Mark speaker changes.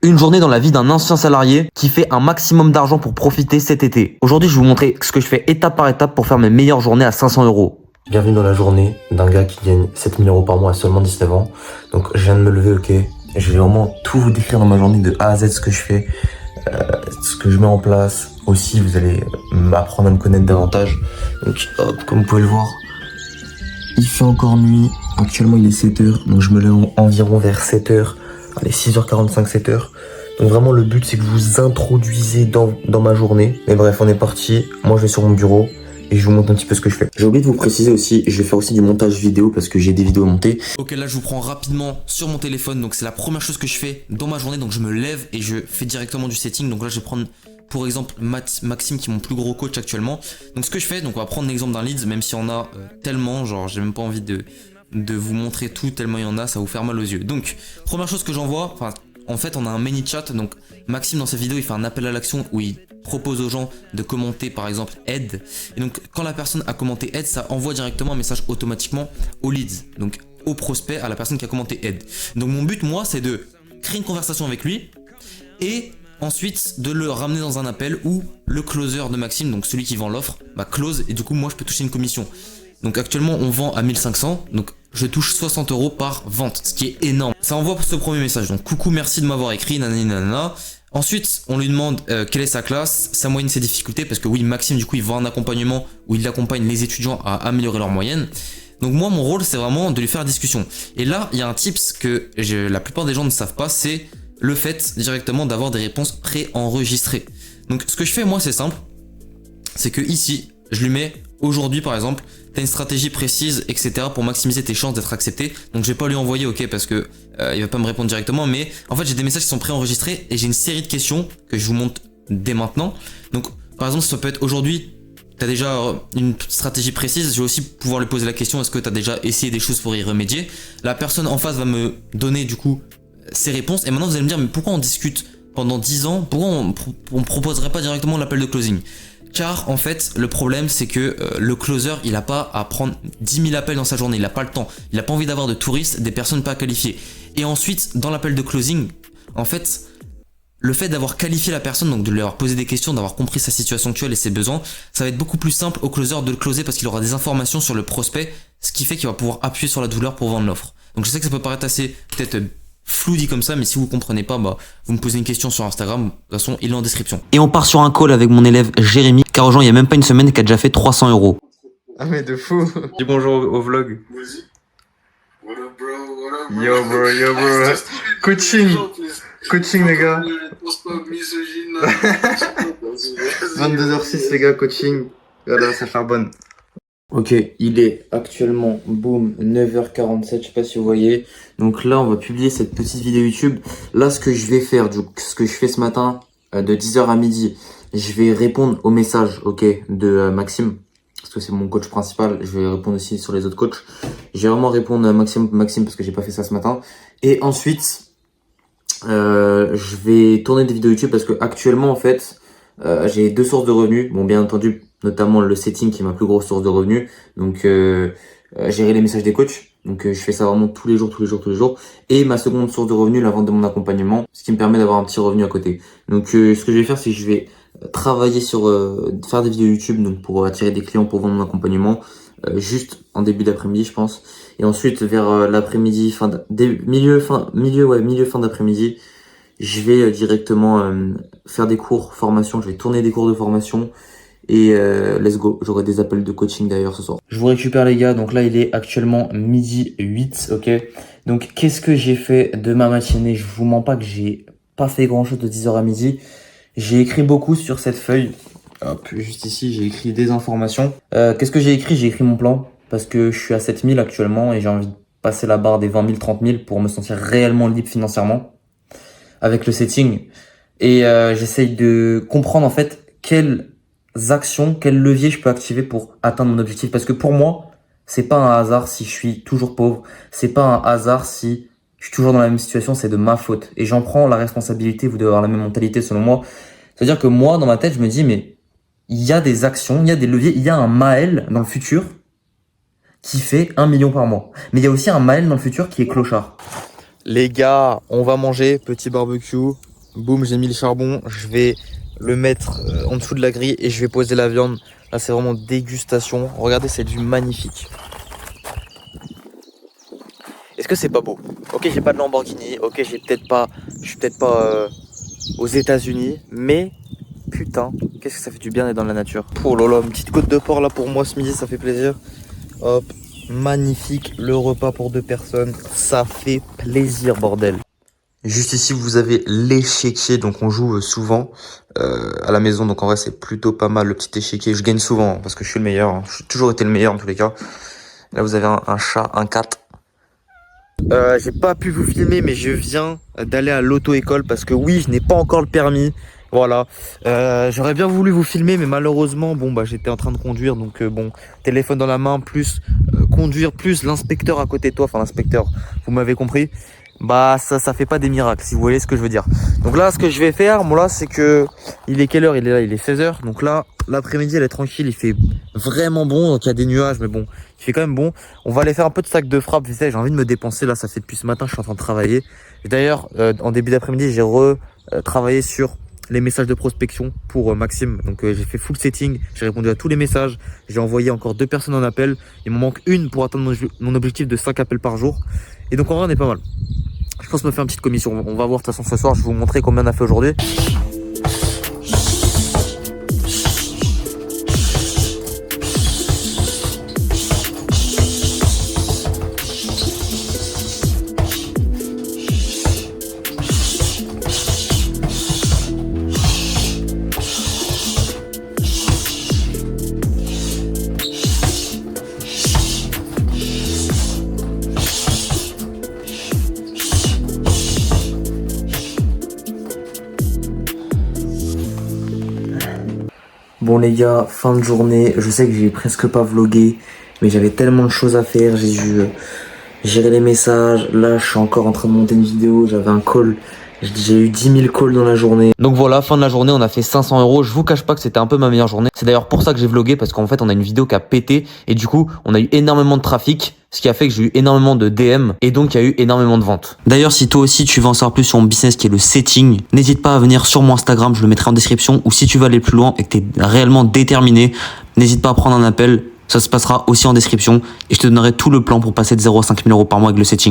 Speaker 1: Une journée dans la vie d'un ancien salarié qui fait un maximum d'argent pour profiter cet été. Aujourd'hui, je vais vous montrer ce que je fais étape par étape pour faire mes meilleures journées à 500 euros. Bienvenue dans la journée d'un gars qui gagne 7000 euros par mois à seulement 19 ans. Donc, je viens de me lever, ok. Je vais vraiment tout vous décrire dans ma journée de A à Z, ce que je fais, ce que je mets en place. Aussi, vous allez m'apprendre à me connaître davantage. Donc, hop, comme vous pouvez le voir, il fait encore nuit. Actuellement, il est 7h. Donc, je me lève environ vers 7h. Allez, 6h45, 7h. Donc vraiment le but c'est que vous vous introduisez dans ma journée. Mais bref, on est parti. Moi je vais sur mon bureau et je vous montre un petit peu ce que je fais. J'ai oublié de vous préciser aussi, je vais faire aussi du montage vidéo parce que j'ai des vidéos à monter.
Speaker 2: Ok, là je vous prends rapidement sur mon téléphone. Donc c'est la première chose que je fais dans ma journée. Donc je me lève et je fais directement du setting. Donc là je vais prendre pour exemple Maxime qui est mon plus gros coach actuellement. Donc ce que je fais, donc on va prendre l'exemple d'un leads, même s'il y en a tellement, genre j'ai même pas envie de vous montrer tout tellement il y en a, ça va vous faire mal aux yeux. Donc première chose que j'envoie, en fait on a un mini chat. Donc Maxime dans cette vidéo il fait un appel à l'action où il propose aux gens de commenter par exemple aide, et donc quand la personne a commenté aide, ça envoie directement un message automatiquement aux leads, donc au prospect, à la personne qui a commenté aide. Donc mon but moi c'est de créer une conversation avec lui et ensuite de le ramener dans un appel où le closer de Maxime, donc celui qui vend l'offre, close, et du coup moi je peux toucher une commission. Donc actuellement on vend à 1500, donc je touche 60 euros par vente, ce qui est énorme. Ça envoie pour ce premier message, donc coucou, merci de m'avoir écrit, nanani nanana. Ensuite on lui demande quelle est sa classe, sa moyenne, ses difficultés, parce que oui, Maxime du coup il vend un accompagnement où il accompagne les étudiants à améliorer leur moyenne. Donc moi mon rôle c'est vraiment de lui faire discussion. Et là il y a un tips que la plupart des gens ne savent pas, c'est le fait directement d'avoir des réponses préenregistrées. Donc ce que je fais moi c'est simple, c'est que ici je lui mets aujourd'hui par exemple, t'as une stratégie précise, etc. pour maximiser tes chances d'être accepté. Donc je vais pas lui envoyer, ok, parce que il va pas me répondre directement, mais en fait j'ai des messages qui sont préenregistrés et j'ai une série de questions que je vous montre dès maintenant. Donc par exemple ça peut être aujourd'hui, t'as déjà une stratégie précise, je vais aussi pouvoir lui poser la question, est-ce que t'as déjà essayé des choses pour y remédier. La personne en face va me donner du coup ses réponses, et maintenant vous allez me dire mais pourquoi on discute pendant 10 ans, pourquoi on proposerait pas directement l'appel de closing? Car en fait le problème c'est que le closer il a pas à prendre 10 000 appels dans sa journée, il a pas le temps, il a pas envie d'avoir de touristes, des personnes pas qualifiées. Et ensuite dans l'appel de closing, en fait le fait d'avoir qualifié la personne, donc de lui avoir posé des questions, d'avoir compris sa situation actuelle et ses besoins, ça va être beaucoup plus simple au closer de le closer parce qu'il aura des informations sur le prospect, ce qui fait qu'il va pouvoir appuyer sur la douleur pour vendre l'offre. Donc je sais que ça peut paraître assez peut-être flou dit comme ça, mais si vous comprenez pas, vous me posez une question sur Instagram, de toute façon il est en description.
Speaker 1: Et on part sur un call avec mon élève Jérémy, qui a rejoint il y a même pas une semaine et qui a déjà fait 300 euros.
Speaker 3: Ah mais de fou. Dis bonjour au vlog.
Speaker 4: Vas-y. What up, bro? What up, bro?
Speaker 3: Yo bro, yo bro. Coaching les gars.
Speaker 4: Pense pas misogyne.
Speaker 3: 22h06 les gars, coaching. Voilà, ça charbonne.
Speaker 1: Ok, il est actuellement, boum, 9h47, je sais pas si vous voyez. Donc là, on va publier cette petite vidéo YouTube. Là, ce que je vais faire, ce que je fais ce matin, de 10h à midi, je vais répondre aux messages, ok, de Maxime. Parce que c'est mon coach principal, je vais répondre aussi sur les autres coachs. Je vais vraiment répondre à Maxime parce que j'ai pas fait ça ce matin. Et ensuite, je vais tourner des vidéos YouTube parce que actuellement, en fait, j'ai deux sources de revenus. Bon, bien entendu, notamment le setting qui est ma plus grosse source de revenus. Donc, gérer les messages des coachs. Donc, je fais ça vraiment tous les jours. Et ma seconde source de revenus, la vente de mon accompagnement, ce qui me permet d'avoir un petit revenu à côté. Donc, ce que je vais faire, c'est que je vais travailler sur faire des vidéos YouTube donc pour attirer des clients pour vendre mon accompagnement juste en début d'après-midi, je pense. Et ensuite, vers l'après-midi, milieu fin d'après-midi, je vais directement faire des cours formation. Je vais tourner des cours de formation. Et let's go, j'aurai des appels de coaching d'ailleurs ce soir. Je vous récupère les gars, donc là il est actuellement midi 8, ok. Donc qu'est-ce que j'ai fait de ma matinée? Je vous mens pas que j'ai pas fait grand chose de 10h à midi. J'ai écrit beaucoup sur cette feuille. Hop, juste ici, j'ai écrit des informations. Qu'est-ce que j'ai écrit? J'ai écrit mon plan, parce que je suis à 7000 actuellement et j'ai envie de passer la barre des 20 000, 30 000 pour me sentir réellement libre financièrement avec le setting. Et j'essaye de comprendre en fait quelles actions, quel levier je peux activer pour atteindre mon objectif. Parce que pour moi, c'est pas un hasard si je suis toujours pauvre. C'est pas un hasard si je suis toujours dans la même situation, c'est de ma faute. Et j'en prends la responsabilité, vous devez avoir la même mentalité selon moi. C'est-à-dire que moi, dans ma tête, je me dis, mais il y a des actions, il y a des leviers, il y a un Maël dans le futur qui fait 1 million par mois. Mais il y a aussi un Maël dans le futur qui est clochard.
Speaker 3: Les gars, on va manger, petit barbecue.
Speaker 1: Boum, j'ai mis le charbon. Je vais le mettre en dessous de la grille et je vais poser la viande. Là, c'est vraiment dégustation. Regardez, c'est du magnifique. Est-ce que c'est pas beau? Ok, j'ai pas de Lamborghini. Ok, je suis peut-être pas aux États-Unis, mais putain, qu'est-ce que ça fait du bien d'être dans la nature. Oh là là, une petite côte de porc là pour moi ce midi, ça fait plaisir. Hop, magnifique, le repas pour 2 personnes, ça fait plaisir bordel. Juste ici vous avez l'échiquier, donc on joue souvent à la maison, donc en vrai c'est plutôt pas mal le petit échiquier. Je gagne souvent parce que je suis le meilleur, hein. J'ai toujours été le meilleur en tous les cas. Là vous avez un chat, un cat. J'ai pas pu vous filmer mais je viens d'aller à l'auto-école parce que oui, je n'ai pas encore le permis. Voilà, j'aurais bien voulu vous filmer mais malheureusement bon bah j'étais en train de conduire, donc bon, téléphone dans la main plus conduire plus l'inspecteur à côté de toi, enfin l'inspecteur, vous m'avez compris, bah ça fait pas des miracles si vous voyez ce que je veux dire. Donc là ce que je vais faire moi là c'est que il est quelle heure? Il est là, il est 16h, donc là l'après-midi elle est tranquille, il fait vraiment bon, donc il y a des nuages mais bon il fait quand même bon. On va aller faire un peu de sac de frappe, vous savez, j'ai envie de me dépenser là, ça fait depuis ce matin je suis en train de travailler. Et d'ailleurs en début d'après-midi j'ai travaillé sur les messages de prospection pour Maxime. Donc j'ai fait full setting, j'ai répondu à tous les messages, j'ai envoyé encore 2 personnes en appel, il me manque une pour atteindre mon objectif de 5 appels par jour. Et donc en vrai on est pas mal. Je pense me faire une petite commission, on va voir de toute façon ce soir, je vais vous montrer combien on a fait aujourd'hui. Bon les gars, fin de journée, je sais que j'ai presque pas vlogué, mais j'avais tellement de choses à faire, j'ai dû gérer les messages, là je suis encore en train de monter une vidéo, j'avais un call, j'ai eu 10 000 calls dans la journée. Donc voilà, fin de la journée, on a fait 500 €, je vous cache pas que c'était un peu ma meilleure journée, c'est d'ailleurs pour ça que j'ai vlogué, parce qu'en fait on a une vidéo qui a pété, et du coup on a eu énormément de trafic, ce qui a fait que j'ai eu énormément de DM, et donc il y a eu énormément de ventes. D'ailleurs si toi aussi tu veux en savoir plus sur mon business qui est le setting, n'hésite pas à venir sur mon Instagram, je le mettrai en description, ou si tu veux aller plus loin et que tu es réellement déterminé, n'hésite pas à prendre un appel, ça se passera aussi en description, et je te donnerai tout le plan pour passer de 0 à 5 000 € par mois avec le setting.